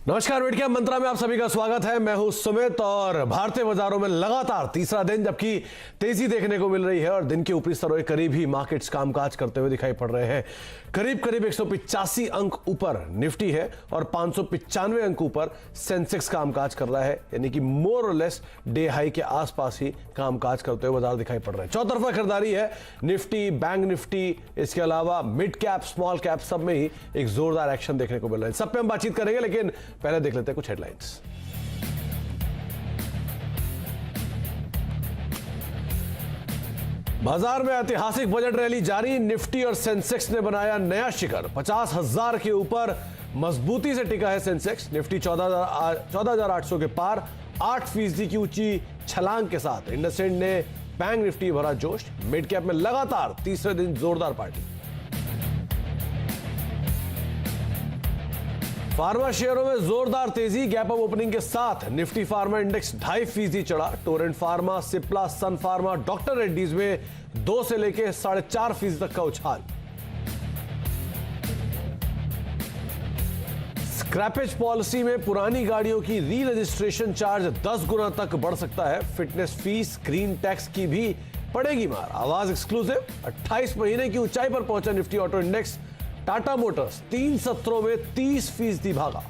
नमस्कार, mid cap मंत्रा में आप सभी का स्वागत है। मैं हूं सुमित और भारतीय बाजारों में लगातार तीसरा दिन जबकि तेजी देखने को मिल रही है और दिन के ऊपरी स्तरों के करीब ही मार्केट्स कामकाज करते हुए दिखाई पड़ रहे हैं। करीब करीब 185 अंक ऊपर निफ्टी है और 595 अंक ऊपर सेंसेक्स कामकाज कर रहा है, यानी कि मोर और लेस डे हाई के आसपास ही कामकाज करते हुए बाजार दिखाई पड़ रहे हैं। चौतरफा खरीदारी है निफ्टी, बैंक निफ्टी, इसके अलावा मिड कैप, स्मॉल कैप सब में ही एक जोरदार एक्शन देखने को मिल रहा है। सब पे हम बातचीत करेंगे, लेकिन पहले देख लेते हैं कुछ हेडलाइंस। बाजार में ऐतिहासिक बजट रैली जारी, निफ्टी और सेंसेक्स ने बनाया नया शिखर। 50,000 के ऊपर मजबूती से टिका है सेंसेक्स। निफ्टी 14,800 के पार 8% की ऊंची छलांग के साथ इंडसइंड ने बैंक निफ्टी भरा जोश। मिड कैप में लगातार तीसरे दिन जोरदार पार्टी। फार्मा शेयरों में जोरदार तेजी, गैप अप ओपनिंग के साथ निफ्टी फार्मा इंडेक्स 2.5% चढ़ा। टोरेंट फार्मा, सिप्ला, सन फार्मा, डॉक्टर रेड्डीज में 2 से लेकर 4.5% तक का उछाल। स्क्रैपेज पॉलिसी में पुरानी गाड़ियों की री रजिस्ट्रेशन चार्ज 10 गुना तक बढ़ सकता है। फिटनेस फीस, ग्रीन टैक्स की भी पड़ेगी मार। आवाज एक्सक्लूसिव। 28 महीने की ऊंचाई पर पहुंचा Nifty auto index. Tata Motors 3 सत्रों में 30% भागा।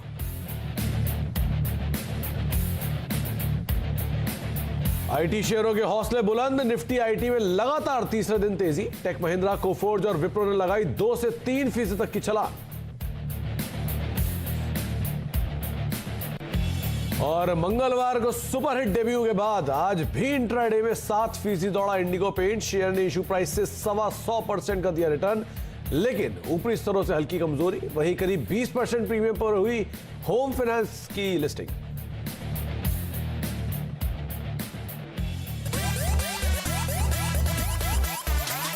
आईटी शेयरों के हौसले बुलंद, निफ्टी आईटी में लगातार तीसरे दिन तेजी। टेक महिंद्रा, कोफोर्ज और विप्रो ने लगाई 2 से 3% तक की छलांग। और मंगलवार को सुपरहिट डेब्यू के बाद आज भी इंट्राडे में 7% दौड़ा इंडिगो पेंट। शेयर ने इशू प्राइस से 125% का दिया रिटर्न, लेकिन ऊपरी स्तरों से हल्की कमजोरी। वहीं करीब 20% प्रीमियम पर हुई होम फाइनेंस की लिस्टिंग।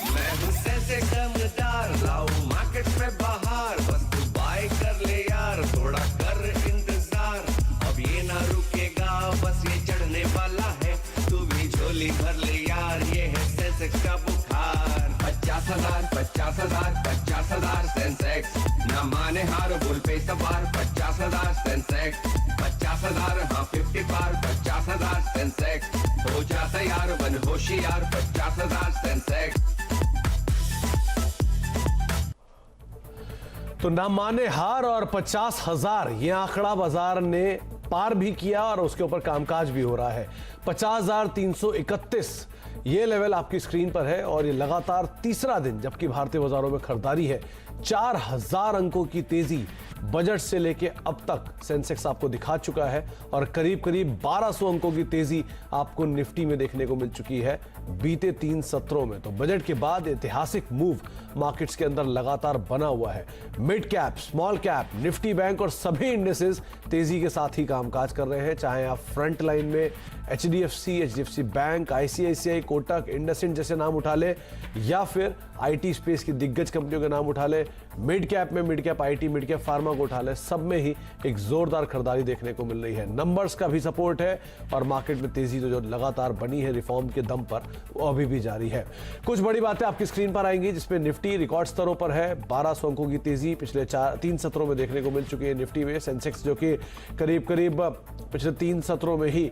मैं हूं सेंसेक्स दमदार, लाऊं मार्केट में बाहर। बस तू बाय कर ले यार, थोड़ा कर इंतजार। अब ये ना रुकेगा, बस ये चढ़ने वाला है। तू भी झोली भर ले यार, ये है सेंसेक्स का बुखार। 50,000 50,000 50,000 सेंसेक्स, न माने हार, बुल पे सवार। 50,000 सेंसेक्स, 50,000 हाँ 50 पार। 50,000 सेंसेक्स, हो जा तैयार, बन होशियार। 50,000 सेंसेक्स। तो ना माने हार और 50,000 ये आंकड़ा बाजार ने पार भी किया और उसके ऊपर कामकाज भी हो रहा है। 50,331 ये लेवल आपकी स्क्रीन पर है और ये लगातार तीसरा दिन जबकि भारतीय बाजारों में खरीदारी है। 4,000 अंकों की तेजी बजट से लेके अब तक सेंसेक्स आपको दिखा चुका है और करीब करीब 1200 अंकों की तेजी आपको निफ्टी में देखने को मिल चुकी है बीते 3 सत्रों में। तो बजट के बाद ऐतिहासिक मूव मार्केट्स के अंदर लगातार बना हुआ है। Mid cap, small cap, Nifty, bank और सभी इंडेसेस तेजी के साथ ही कामकाज कर रहे हैं। चाहे आप फ्रंट लाइन में HDFC bank, ICICI, Kotak, IndusInd जैसे नाम उठा ले या फिर आईटी स्पेस की दिग्गज कंपनियों के नाम उठा ले, मिड कैप में mid cap IT, mid cap pharma को उठा ले, सब में ही एक जोरदार खरीदारी देखने को मिल रही है। नंबर्स का भी सपोर्ट है और मार्केट में तेजी तो जो लगातार बनी है रिफॉर्म के दम पर, वो अभी भी जारी है। कुछ बड़ी बातें आपकी स्क्रीन पर आएंगी, जिसमें निफ्टी रिकॉर्ड स्तरों पर है। 1200 अंकों की तेजी पिछले 3 सत्रों में देखने को मिल चुकी है निफ्टी में। सेंसेक्स जो कि करीब करीब पिछले 3 सत्रों में ही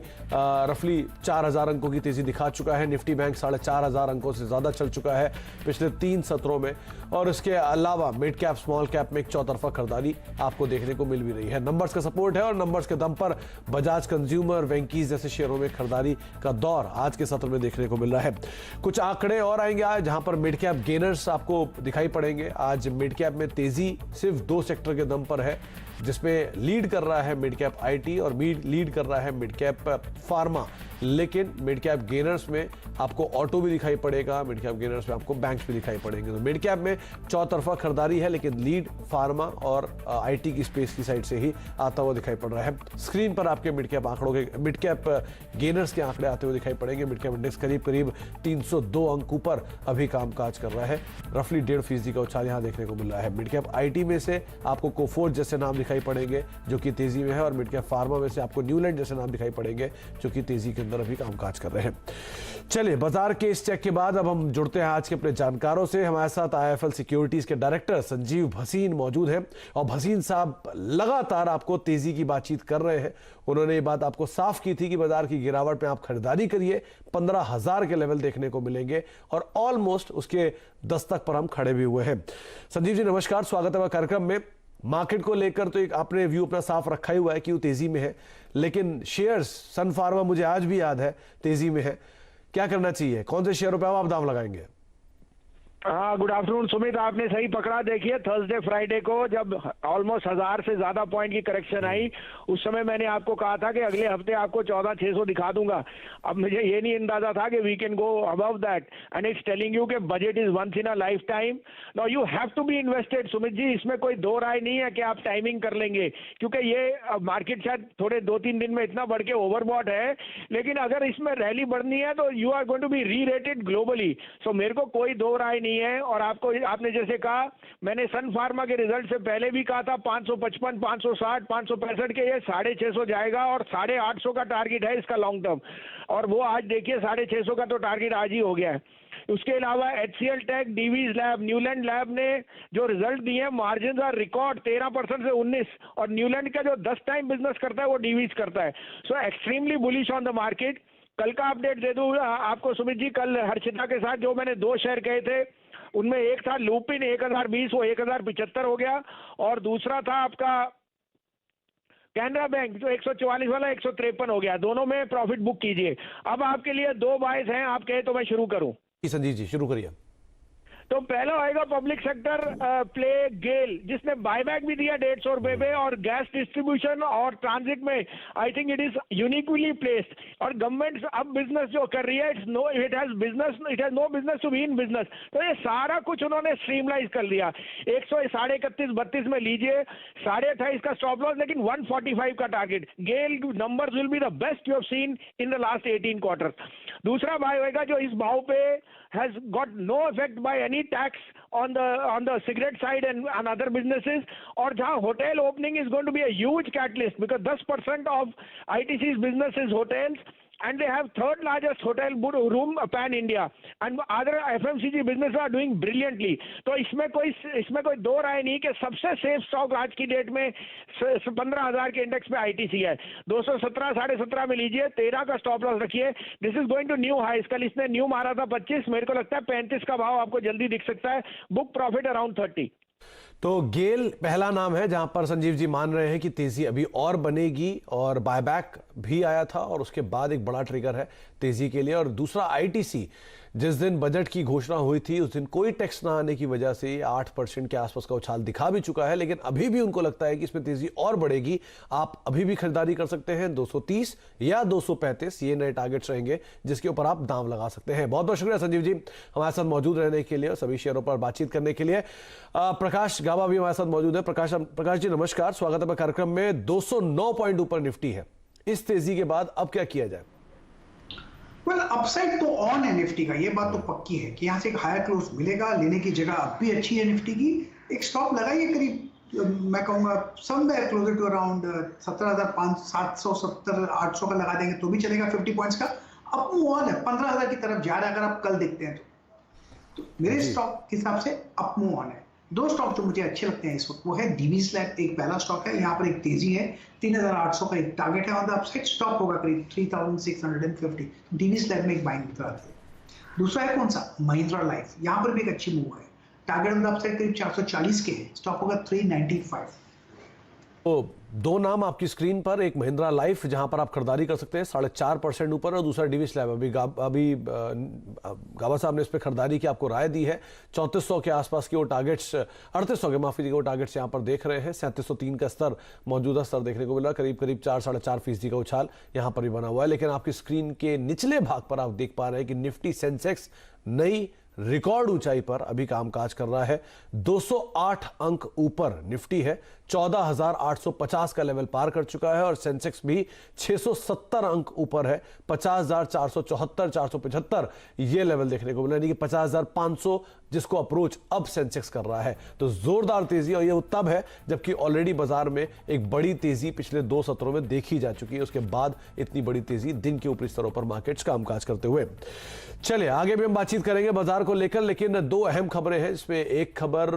रफली 4,000 अंकों की तेजी दिखा चुका है। निफ्टी बैंक 4,500 अंकों से ज्यादा चल चुका है पिछले 3 सत्रों में। और इसके अलावा मिड कैप, स्मॉल कैप में एक चौतरफा खरीदारी आपको देखने को मिल भी रही है। नंबर्स का सपोर्ट है और नंबर्स के दम पर बजाज कंज्यूमर, वेंकीज जैसे शेयरों में खरीदारी का दौर आज के सत्र में देखने को मिल रहा है। कुछ आंकड़े और आएंगे आज, जहां पर मिड कैप गेनर्स आपको दिखाई पड़ेंगे। आज मिड कैप में तेजी सिर्फ 2 सेक्टर के दम पर है, जिसमें लीड कर रहा है मिड कैप आईटी और लीड कर रहा है मिड कैप फार्मा। लेकिन मिड कैप गेनर्स में आपको ऑटो भी दिखाई पड़ेगा, मिड कैप गेनर्स में आपको बैंक्स भी दिखाई पड़ेंगे। तो मिड कैप में चौतरफा खरीदारी है, लेकिन लीड फार्मा और आईटी की स्पेस की साइड से ही आता हुआ दिखाई पड़ रहा है। स्क्रीन पर आपके मिड कैप आंकड़ों के, मिड कैप गेनर्स के आंकड़े आते हुए दिखाई पड़ेंगे। मिड कैप इंडेक्स करीब करीब 302 अंक ऊपर अभी कामकाज कर रहा है। रफली 1.5% का उछाल यहां देखने को मिल रहा है। मिड कैप आईटी में से आपको कोफोर्ज जैसे नाम दिखाई पड़ेंगे जो कि तेजी में है, और मिड कैप फार्मा में से आपको न्यूलैंड जैसे नाम दिखाई पड़ेंगे जो कि तेजी के अंदर अभी कामकाज कर रहे हैं। चलिए, बाजार के इस चेक के बाद अब हम जुड़ते हैं आज के अपने जानकारों से। हमारे साथ IIFL सिक्योरिटीज के डायरेक्टर डायरेक्टर संजीव भसीन मौजूद हैं और भसीन साहब लगातार आपको तेजी की बातचीत कर रहे हैं। उन्होंने ये बात आपको साफ की थी कि बाजार की गिरावट में आप खरीदारी करिए, 15,000 के लेवल देखने को मिलेंगे और ऑलमोस्ट उसके दस्तक पर हम खड़े भी हुए हैं। संजीव जी नमस्कार, स्वागत है कार्यक्रम में। मार्केट को लेकर तो एक आपने व्यू अपना साफ रखा ही हुआ है कि वो तेजी में है, लेकिन शेयर्स सन फार्मा मुझे आज भी याद है तेजी में है। क्या करना चाहिए, कौन से शेयरों पे आप दाम लगाएंगे? हाँ, गुड आफ्टरनून सुमित, आपने सही पकड़ा। देखिए थर्सडे फ्राइडे को जब ऑलमोस्ट 1000 से ज्यादा पॉइंट की करेक्शन आई, उस समय मैंने आपको कहा था कि अगले हफ्ते आपको 14,600 दिखा दूंगा। अब मुझे ये नहीं अंदाजा था कि we can go above that and it's telling you कि budget is once in a lifetime. Now you have to be invested Sumit ji, इसमें कोई दो राय नहीं है कि आप टाइमिंग कर लेंगे, क्योंकि ये मार्केट शायद थोड़े 2-3 दिन में इतना बढ़ के ओवरबॉट है, लेकिन अगर इसमें रैली बढ़नी है तो you are going to be rerated globally. So मेरे को कोई दो राय नहीं है। और आपको आपने जैसे कहा, मैंने सन फार्मा के रिजल्ट से पहले भी कहा था 555, 560, 565 के ये 650 जाएगा और 850 का टारगेट है इसका लॉन्ग टर्म, और वो आज देखिए 650 का तो टारगेट आज ही हो गया है। उसके अलावा HCL tech, Divi's lab, Neuland lab ने जो रिजल्ट दिए, मार्जिन और रिकॉर्ड 13% से 19, और न्यूलैंड का जो 10 टाइम बिजनेस करता है वो डीवीज करता है। So extremely bullish on the market. कल का अपडेट दे दूं आपको सुमित जी, कल हर्षिता के साथ जो मैंने 2 शेयर कहे थे, उनमें एक था लूपिन 1020, वो 1075 हो गया, और दूसरा था आपका कैनरा बैंक जो 144 वाला 153 हो गया। दोनों में प्रॉफिट बुक कीजिए। अब आपके लिए 2 बायस हैं, आप कहे तो मैं शुरू करूं? संजीव जी शुरू करिए। तो पहला आएगा पब्लिक सेक्टर प्ले गेल, जिसने बायबैक भी दिया 150 रुपए पे, और गैस डिस्ट्रीब्यूशन और ट्रांजिट में I think it is uniquely placed. और गवर्नमेंट अब बिजनेस जो कर रही है, it has no business to be in business. तो ये सारा कुछ उन्होंने स्ट्रीमलाइज कर लिया। 131.32 में लीजिए, 28.5 का स्टॉप लॉस, लेकिन 145 का target. GAIL numbers will be the best you have seen in the last 18 quarters. दूसरा बाय होगा जो इस भाव पे has got no effect by any tax on the cigarette side and other businesses, और जहां hotel opening is going to be a huge catalyst, because 10% of ITC's business is hotels, and they have third largest hotel room pan India, and other FMCG businesses are doing brilliantly. तो इसमें कोई दो राय नहीं कि सबसे safe stock आज की date में 15,000 के इंडेक्स पे ITC है। 217, 17.5 में लीजिए, 13 का स्टॉप लॉस रखिए। This is going to new high. कल इसने न्यू मारा था 25, मेरे को लगता है 35 का भाव आपको जल्दी दिख सकता है। Book profit around 30। तो गेल पहला नाम है जहां पर संजीव जी मान रहे हैं कि तेजी अभी और बनेगी, और बायबैक भी आया था और उसके बाद एक बड़ा ट्रिगर है तेजी के लिए। और दूसरा ITC, जिस दिन बजट की घोषणा हुई थी उस दिन कोई टैक्स ना आने की वजह से 8% के आसपास का उछाल दिखा भी चुका है, लेकिन अभी भी उनको लगता है कि इसमें तेजी और बढ़ेगी। आप अभी भी खरीदारी कर सकते हैं 230 या 235, ये नए टारगेट्स रहेंगे जिसके ऊपर आप दाम लगा सकते हैं। बहुत बहुत शुक्रिया संजीव जी हमारे साथ मौजूद रहने के लिए और सभी शेयरों पर बातचीत करने के लिए। प्रकाश गावा भी हमारे साथ मौजूद है। प्रकाश जी नमस्कार, स्वागत है कार्यक्रम में। 209 पॉइंट ऊपर निफ्टी है। इस तेजी के बाद अब क्या किया जाए? अपसाइड तो ऑन है निफ्टी का, ये बात तो पक्की है कि यहाँ से एक हायर क्लोज मिलेगा। लेने की जगह अब भी अच्छी है निफ्टी की। एक स्टॉप लगाइए करीब, मैं कहूंगा समवेयर क्लोजर टू अराउंड 17,770, 800 का लगा देंगे तो भी चलेगा। 50 पॉइंट्स का अप मूव ऑन है, 15,000 की तरफ जा रहा है अगर आप कल देखते हैं तो मेरे स्टॉक के हिसाब से अप मूव ऑन है। 2 स्टॉक जो मुझे अच्छे लगते हैं इस वक्त वो है डीवीज लैब, एक पहला स्टॉक है, यहाँ पर एक तेजी है, 3,800 का एक टारगेट है ऑन द अपसाइड, स्टॉप होगा करीब 3,650। डीवीज लैब में एक बाइंग की तरह है। दूसरा है कौन सा, महिंद्रा लाइफ, यहाँ पर भी एक अच्छी मूव है, टारगेट ऑन द अपसाइड करीब 440 के है, स्टॉप होगा 395। तो 2 नाम आपकी स्क्रीन पर, एक महिंद्रा लाइफ जहां पर आप खरीदारी कर सकते हैं 4.5% ऊपर, और दूसरा डीवीज लैब। अभी गावा साहब ने इस पर खरीदारी की आपको राय दी है। 3400 के आसपास के वो टारगेट्स, 3800 के माफ कीजिएगा, वो टारगेट्स यहां पर देख रहे हैं। 3703 का स्तर, मौजूदा स्तर देखने को मिल रहा है। करीब 4-4.5% का उछाल यहां पर भी बना हुआ है। लेकिन आपकी स्क्रीन के निचले भाग पर आप देख पा रहे हैं कि निफ्टी सेंसेक्स नई रिकॉर्ड ऊंचाई पर अभी कामकाज कर रहा है। 208 अंक ऊपर निफ्टी है, 14,850 का लेवल पार कर चुका है, और सेंसेक्स भी 670 अंक ऊपर है, 50,474, 475 ये लेवल देखने को मिला, यानी कि 50,500 जिसको अप्रोच अब सेंसेक्स कर रहा है। तो जोरदार तेजी, और ये तब है जबकि ऑलरेडी बाजार में एक बड़ी तेजी पिछले 2 सत्रों में देखी जा चुकी है। उसके बाद इतनी बड़ी तेजी दिन के ऊपरी स्तरों पर मार्केट्स कामकाज करते हुए। चलिए आगे भी हम बातचीत करेंगे बाजार को लेकर, लेकिन 2 अहम खबरें हैं इसमें। एक खबर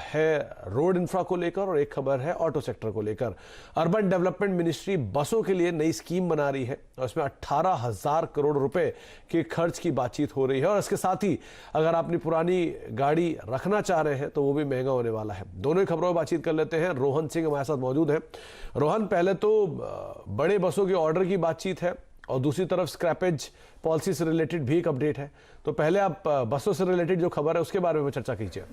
है रोड इंफ्रा को लेकर और एक खबर है ऑटो सेक्टर को लेकर। अर्बन डेवलपमेंट मिनिस्ट्री बसों के लिए नई स्कीम बना रही है और इसमें 18,000 करोड़ रुपए के खर्च की बातचीत हो रही है। और इसके साथ ही अगर आपने पुरानी गाड़ी रखना चाह रहे हैं तो वो भी महंगा होने वाला है। दोनों ही खबरों में बातचीत कर लेते हैं। रोहन सिंह हमारे साथ मौजूद है। रोहन, पहले तो बड़े बसों के ऑर्डर की बातचीत है और दूसरी तरफ स्क्रैपेज पॉलिसी से रिलेटेड भी एक अपडेट है। तो पहले आप बसों से रिलेटेड जो खबर है उसके बारे में चर्चा कीजिए।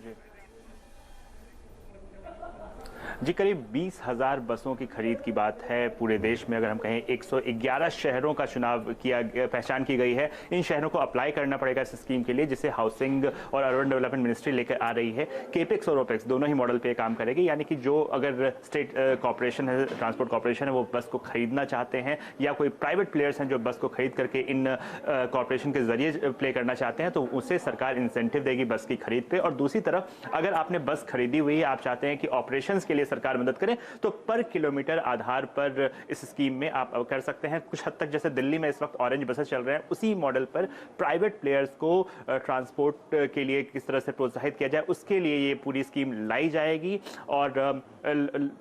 जी, करीब 20,000 बसों की खरीद की बात है पूरे देश में। अगर हम कहें 111 शहरों का चुनाव पहचान की गई है। इन शहरों को अप्लाई करना पड़ेगा इस स्कीम के लिए, जिसे हाउसिंग और अर्बन डेवलपमेंट मिनिस्ट्री लेकर आ रही है। केपेक्स और ओपेक्स दोनों ही मॉडल पे काम करेगी, यानी कि जो अगर स्टेट कॉर्पोरेशन है, ट्रांसपोर्ट कॉर्पोरेशन है, वो बस को खरीदना चाहते हैं या कोई प्राइवेट प्लेयर्स हैं जो बस को खरीद करके इन कॉर्पोरेशन के जरिए प्ले करना चाहते हैं, तो उसे सरकार इंसेंटिव देगी बस की खरीद पे। और दूसरी तरफ अगर आपने बस खरीदी हुई है, आप चाहते हैं कि ऑपरेशंस के लिए सरकार मदद करे, तो पर किलोमीटर आधार पर इस स्कीम में आप कर सकते हैं। कुछ हद तक जैसे दिल्ली में इस वक्त ऑरेंज बसेस चल रहे हैं, उसी मॉडल पर प्राइवेट प्लेयर्स को ट्रांसपोर्ट के लिए किस तरह से प्रोत्साहित किया जाए, उसके लिए ये पूरी स्कीम लाई जाएगी। और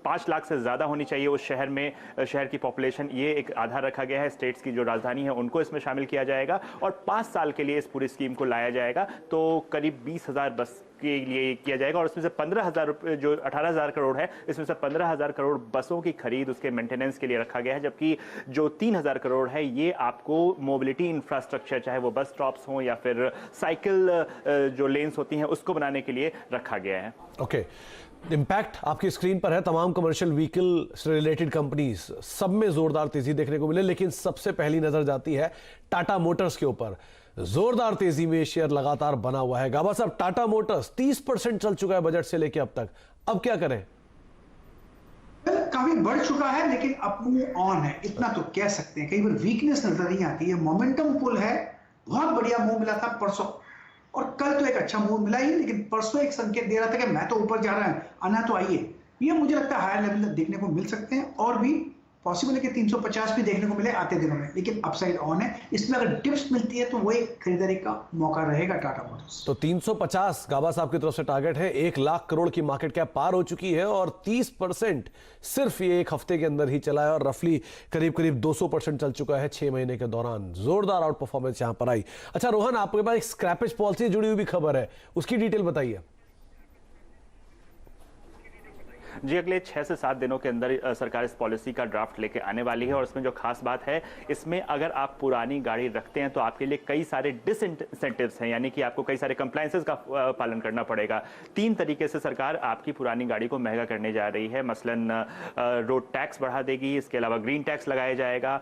5 लाख से ज्यादा होनी चाहिए उस शहर में, शहर की पॉपुलेशन, ये एक आधार रखा गया है। स्टेट्स की जो राजधानी है उनको इसमें शामिल किया जाएगा और 5 साल के लिए इस पूरी स्कीम को लाया जाएगा। तो करीब 20,000 बस के लिए किया जाएगा और इसमें से 15,000 रुपये, जो 18,000 करोड़ है, इसमें से 15,000 करोड़ बसों की खरीद उसके मेंटेनेंस के लिए रखा गया है। जबकि जो 3,000 करोड़ है ये आपको मोबिलिटी इंफ्रास्ट्रक्चर, चाहे वो बस स्टॉप्स हों या फिर साइकिल जो लेन्स होती हैं, उसको बनाने के लिए रखा गया है। ओके, इंपैक्ट आपकी स्क्रीन पर है। तमाम कमर्शियल व्हीकल से रिलेटेड कंपनीज सब में जोरदार तेजी देखने को मिले, लेकिन सबसे पहली नजर जाती है टाटा मोटर्स के ऊपर। जोरदार तेजी में शेयर लगातार बना हुआ है। गाबा साहब, टाटा मोटर्स 30% चल चुका है बजट से लेकर अब तक, अब क्या करें? काफी बढ़ चुका है, लेकिन अप मूव ऑन है, इतना तो कह सकते हैं। कई बार वीकनेस नजर नहीं आती है, मोमेंटम पुल है। बहुत बढ़िया मूव मिला था परसों और कल तो एक अच्छा मूव मिला ही, लेकिन परसों एक संकेत दे रहा था कि मैं तो ऊपर जा रहा हूं, आना तो आइए। ये मुझे लगता है हायर लेवल देखने को मिल सकते हैं और भी पॉसिबल है कि 350 भी देखने को मिले आते दिनों में, लेकिन अपसाइड ऑन है। इसमें अगर डिप्स मिलती है तो वो एक खरीदारी का मौका रहेगा टाटा मोटर्स। तो 350 गाबा साहब की तरफ से टारगेट है। 1 लाख करोड़ की मार्केट कैप पार हो चुकी है और 30% सिर्फ ये एक हफ्ते के अंदर ही चला है और रफली करीब करीब 200% चल चुका है 6 महीने के दौरान। जोरदार आउट परफॉर्मेंस यहां पर आई। अच्छा रोहन, आपके पास एक स्क्रैपेज पॉलिसी जुड़ी हुई भी खबर है, उसकी डिटेल बताइए। जी, अगले 6 से 7 दिनों के अंदर सरकार इस पॉलिसी का ड्राफ्ट लेके आने वाली है और इसमें जो खास बात है, इसमें अगर आप पुरानी गाड़ी रखते हैं तो आपके लिए कई सारे डिसइंसेंटिव्स हैं, यानी कि आपको कई सारे कंप्लायंसेस का पालन करना पड़ेगा। 3 तरीके से सरकार आपकी पुरानी गाड़ी को महंगा करने जा रही है। मसलन रोड टैक्स बढ़ा देगी, इसके अलावा ग्रीन टैक्स लगाया जाएगा।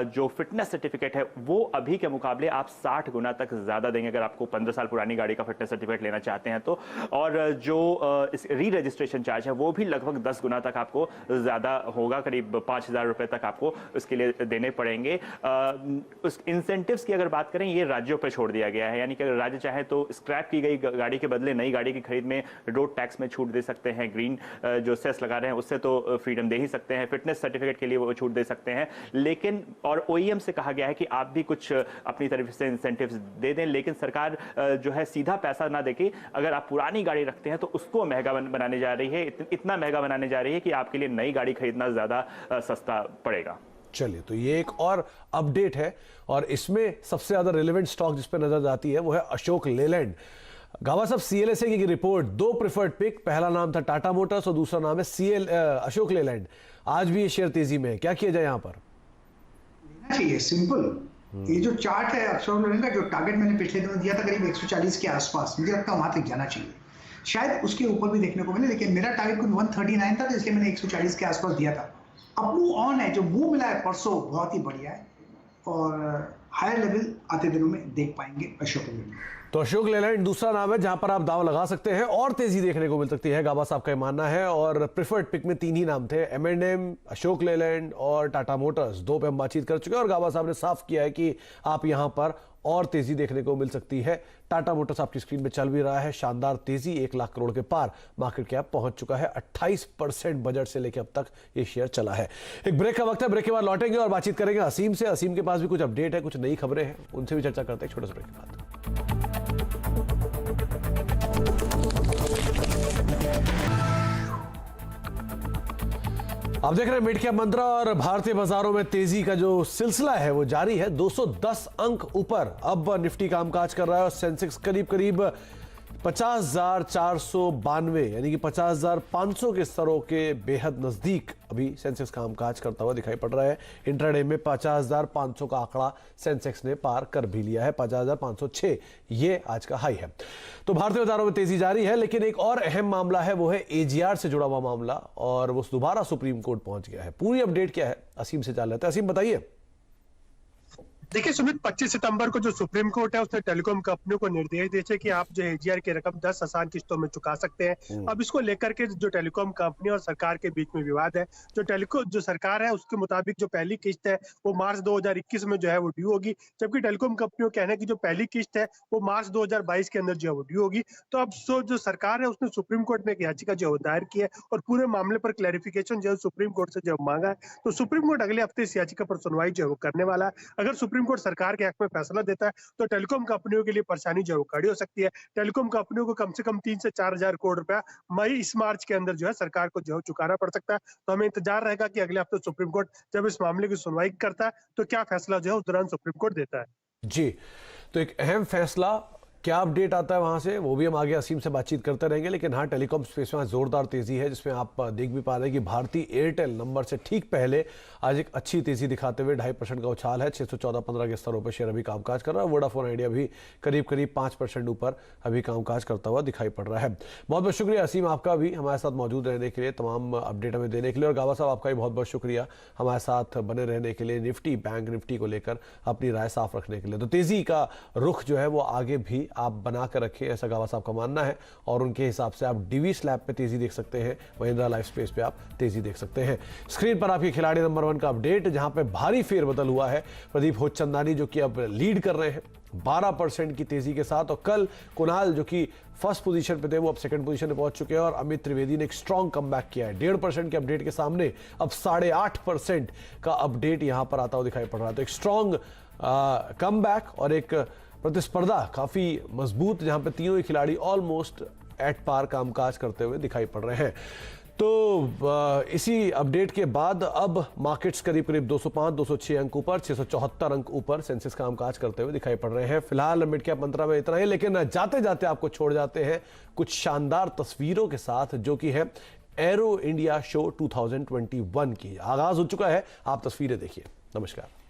जो फिटनेस सर्टिफिकेट है वो अभी के मुकाबले आप 60 गुना तक ज्यादा देंगे अगर आपको 15 साल पुरानी गाड़ी का फिटनेस सर्टिफिकेट लेना चाहते हैं तो। और जो री रजिस्ट्रेशन चार्ज है वो भी लगभग 10 गुना तक आपको ज्यादा होगा, करीब 5,000 रुपए तक आपको इसके लिए देने पड़ेंगे। उस इंसेंटिव्स की अगर बात करें, ये राज्यों पर छोड़ दिया गया है, यानी कि अगर राज्य चाहे तो स्क्रैप की गई गाड़ी के बदले नई गाड़ी की खरीद में रोड टैक्स में छूट दे सकते हैं। ग्रीन जो सेस लगा रहे हैं उससे तो फ्रीडम दे ही सकते हैं। फिटनेस सर्टिफिकेट के लिए वो छूट दे सकते हैं, लेकिन और ओईएम से कहा गया है कि आप भी कुछ अपनी तरफ से इंसेंटिव्स दे दें, लेकिन सरकार जो है सीधा पैसा ना देके अगर आप पुरानी गाड़ी रखते हैं तो उसको महंगा बनाने जा रही है। इतना महंगा बनाने जा रही है कि आपके लिए नई गाड़ी खरीदना ज्यादा सस्ता पड़ेगा। चलिए, तो ये एक और अपडेट है और इसमें सबसे ज्यादा रिलेवेंट स्टॉक जिस पर नजर जाती है वो है अशोक लेलैंड। गावा साहब, सीएलएसए की रिपोर्ट, 2 प्रेफर्ड पिक, पहला नाम था टाटा मोटर्स और दूसरा नाम है अशोक लेलैंड। आज भी ये शेयर तेजी में है, क्या किया जाए यहां पर? लेना चाहिए, सिंपल। ये जो चार्ट है अशोक लेलैंड का, जो टारगेट मैंने पिछले दिनों दिया था करीब 140 के आसपास, मुझे लगता है वहां तक जाना चाहिए। शायद उसके ऊपर भी देखने को मिले, लेकिन मेरा टारगेट कुछ 139 था, तो इसलिए मैंने 140 के आसपास दिया था। अब मूव ऑन है, जो मूव मिला है परसों बहुत ही बढ़िया है और हायर लेवल आते दिनों में देख पाएंगे अशोक लेलैंड। तो अशोक लेलैंड दूसरा नाम है जहां पर आप दाव लगा सकते हैं और तेजी देखने को मिल सकती है, गाबा साहब का मानना है। और प्रेफर्ड पिक में 3 ही नाम थे, M&M, अशोक लेलैंड और टाटा मोटर्स। 2 पे हम बातचीत कर चुके हैं और गाबा साहब ने साफ किया है कि आप यहां पर और तेजी देखने को मिल सकती है। टाटा मोटर्स आपकी स्क्रीन में चल भी रहा है, शानदार तेजी, 1 लाख करोड़ के पार मार्केट कैप पहुंच चुका है। 28% बजट से लेकर अब तक ये शेयर चला है। एक ब्रेक का वक्त है, ब्रेक के बाद लौटेंगे और बातचीत करेंगे असीम से। असीम के पास भी कुछ अपडेट है, कुछ नई खबरें हैं, उनसे भी चर्चा करते हैं छोटे से ब्रेक के बाद। आप देख रहे हैं मिड कैप मंत्रा और भारतीय बाजारों में तेजी का जो सिलसिला है वो जारी है। 210 अंक ऊपर अब निफ्टी कामकाज कर रहा है और सेंसेक्स करीब करीब 50,492 यानी कि 50,500 के स्तरों के बेहद नजदीक अभी सेंसेक्स कामकाज करता हुआ दिखाई पड़ रहा है। इंट्राडे में 50,500 का आंकड़ा सेंसेक्स ने पार कर भी लिया है। 50,506 ये आज का हाई है। तो भारतीय बाजारों में तेजी जारी है, लेकिन एक और अहम मामला है, वो है एजीआर से जुड़ा हुआ मामला और वो दोबारा सुप्रीम कोर्ट पहुंच गया है। पूरी अपडेट क्या है असीम से जान लेते हैं। असीम बताइए। देखिए सुमित, 25 सितंबर को जो सुप्रीम कोर्ट है उसने टेलीकॉम कंपनियों को निर्देश दिए कि आप जो एजीआर की रकम 10 आसान किस्तों में चुका सकते हैं। अब इसको लेकर के जो टेलीकॉम कंपनी और सरकार के बीच में विवाद है। जो सरकार है उसके मुताबिक जो पहली किस्त है वो मार्च 2021 में जो है वो ड्यू होगी, जबकि टेलीकॉम कंपनियों का कहना है कि जो पहली किस्त है वो मार्च 2022 के अंदर जो है वो ड्यू होगी। तो अब जो सरकार है उसने सुप्रीम कोर्ट में एक याचिका जो दायर की है और पूरे मामले पर क्लैरिफिकेशन जो है सुप्रीम कोर्ट से जो मांगा है। तो सुप्रीम कोर्ट अगले हफ्ते इस याचिका पर सुनवाई जो है वो करने वाला है। अगर सुप्रीम कोर्ट सरकार के हक में फैसला देता है तो टेलीकॉम कंपनियों के लिए परेशानी जो है खड़ी हो सकती है। टेलीकॉम कंपनियों को कम से कम 3 से 4 हजार करोड़ रुपया मार्च के अंदर जो है सरकार को जो है चुकाना पड़ सकता है। तो हमें इंतजार रहेगा कि अगले हफ्ते सुप्रीम कोर्ट जब इस मामले की सुनवाई करता है तो क्या फैसला जो है उस दौरान सुप्रीम कोर्ट देता है। जी, तो एक अहम फैसला, क्या अपडेट आता है वहां से वो भी हम आगे असीम से बातचीत करते रहेंगे। लेकिन हाँ, टेलीकॉम स्पेस में जोरदार तेजी है, जिसमें आप देख भी पा रहे हैं कि भारतीय एयरटेल नंबर से ठीक पहले आज एक अच्छी तेजी दिखाते हुए 2.5% का उछाल है। 614.15 के स्तरों पर शेयर अभी कामकाज कर रहा है। वोडाफोन आइडिया भी करीब 5% ऊपर अभी कामकाज करता हुआ दिखाई पड़ रहा है। बहुत बहुत शुक्रिया असीम आपका भी हमारे साथ मौजूद रहने के लिए, तमाम अपडेट हमें देने के लिए। और गावा साहब आपका भी बहुत बहुत शुक्रिया हमारे साथ बने रहने के लिए, निफ्टी बैंक निफ्टी को लेकर अपनी राय साफ रखने के लिए। तो तेजी का रुख जो है वो आगे भी आप बना कर रखें, ऐसा गावा साहब का मानना है। और उनके हिसाब से आप डीवी स्लैब पे तेजी देख सकते हैं, महिंद्रा लाइफ स्पेस पे आप तेजी देख सकते हैं। स्क्रीन पर आपके खिलाड़ी नंबर 1 का अपडेट, जहां पे भारी फेरबदल हुआ है। प्रदीप होचंदानी जो कि अब लीड कर रहे हैं 12% की तेजी के साथ, और कल कुणाल जो कि फर्स्ट पोजीशन पे थे वो अब सेकंड पोजीशन पे पहुंच चुके हैं। और अमित त्रिवेदी ने एक स्ट्रॉन्ग कमबैक किया है। 1.5% के अपडेट के सामने अब 8.5% का अपडेट यहां पर आता हुआ दिखाई पड़ रहा है। तो एक स्ट्रॉन्ग कमबैक और एक प्रतिस्पर्धा काफी मजबूत, जहां पे तीनों ही खिलाड़ी ऑलमोस्ट एट पार कामकाज करते हुए दिखाई पड़ रहे हैं। तो इसी अपडेट के बाद अब मार्केट्स करीब 205-206 अंक ऊपर, 674 अंक ऊपर सेंसेक्स कामकाज करते हुए दिखाई पड़ रहे हैं। फिलहाल मिड कैप मंत्रा में इतना ही, लेकिन जाते जाते आपको छोड़ जाते हैं कुछ शानदार तस्वीरों के साथ, जो कि है एरो इंडिया शो 2021 की। आगाज हो चुका है, आप तस्वीरें देखिए। नमस्कार।